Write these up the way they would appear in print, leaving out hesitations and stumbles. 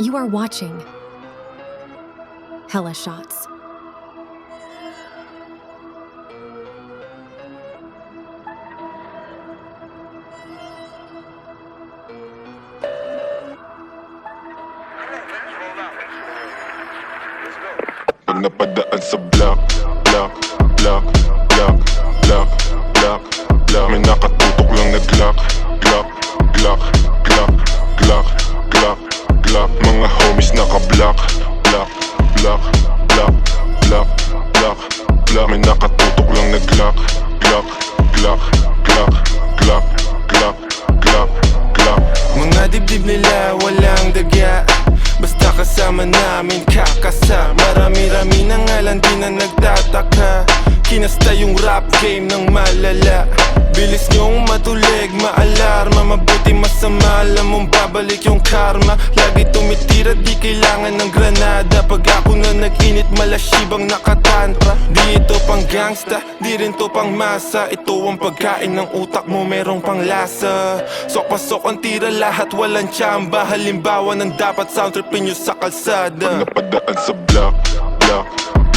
You are watching Hella Shots. Pag napadaan sa block, block, block, block, block, block, block, may nakatutok lang na Glock, Glock, Glock, Glock, Glock, Glock, Glock. Mga homies naka-block, block, block, block, block, block, block. May nakatutok lang na Glock, Glock, Glock, Glock, Glock, Glock, Glock, Glock. Mga dibdib nila walang dagya, basta kasama namin kakasa. Marami-rami na nga lang di na nagtataka. Kinasta yung rap game ng malala. Bilis nyong matulig, maalarma. Mabuti masama, alam mong babalik yung karma. Lagi tumitira, di kailangan ng granada. Pag ako na nag-init, malasibang nakatantra. Di ito pang gangsta, di rin to pang masa. Ito ang pagkain ng utak mo, merong pang lasa. Sok-pasok ang tira, lahat walang tsamba. Halimbawa ng dapat sound tripin nyo sa kalsada. Pag napadaan sa block, block,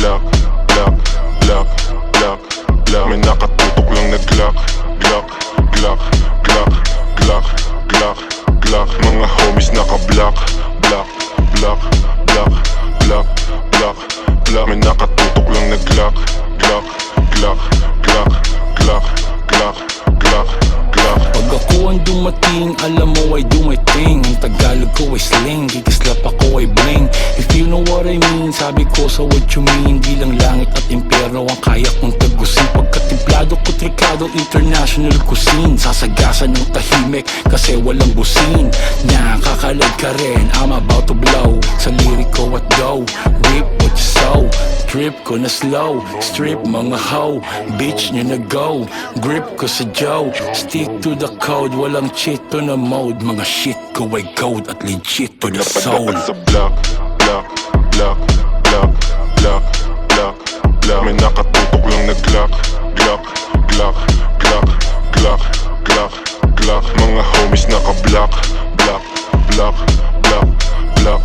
block, block, block, block, block. May nakatutok lang na Glock, Glock, Glock, Glock, Glock, Glock, Glock. Mga homies naka-block, block, block, block, block, block, block. May nakatutok lang na Glock, Glock, Glock, Glock, Glock, Glock, Glock, Glock. Pag ako ang dumating, alam mo I do my thing. Ang Tagalog ko ay sling, kikislap ako ay bling. If you know what I mean, sabi ko sa what you mean. Di lang langit at impyerno ang kaya kong tagusin. Pagkatimplado ko trikado, international cuisine. Sasagasan ng tahimik kasi walang busin. Nakakalag ka rin, I'm about to blow. Sa lirik ko at go, rip what you sow. Trip ko na slow, strip mga hoe. Bitch nyo na go, grip ko sa Joe. Stick to the code, walang cheat to na mode. Mga shit ko ay code at legit to the soul. Napadaan sa block, block, block, block, block, block, block. May nakatutok lang na Glock, Glock, Glock, Glock, Glock, Glock, Glock. Mga homies naka-block, block, block, block, block,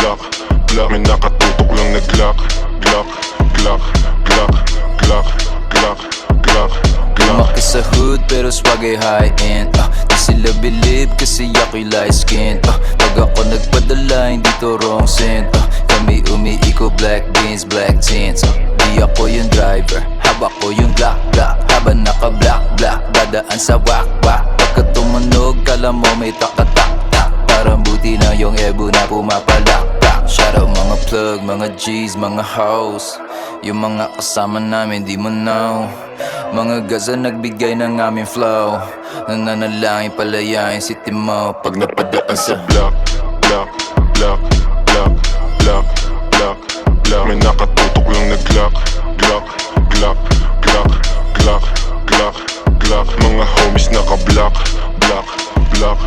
block, block. May nakatutok lang na Glock, Glock, Glock, Glock, Glock, Glock, Glock, Glock. Lumaki sa hood pero swag ay high-end. Di sila believe kasi ako'y light-skinned. Pag ako nagpadala hindi to wrong scent. Kami umiiko black beans, black tints. Di ako yung driver, haba ko yung black, black. Habang naka-black, black, dadaan sa wak-wak. Pagka tumunog, kala mo may takatak-tak. Parang buti na yung ebo na pumapalak-tak. Shout out mga plug, mga G's, mga hoes. Yung mga kasama namin di mo know. Mga gaza nagbigay ng aming flow. Nananalangin palayain city mo pag napadaan sa block, block, block, block, block, block, block. May nakatutok lang na Glock, Glock, Glock, Glock, Glock, Glock, Glock. Mga homies naka-block, block, block,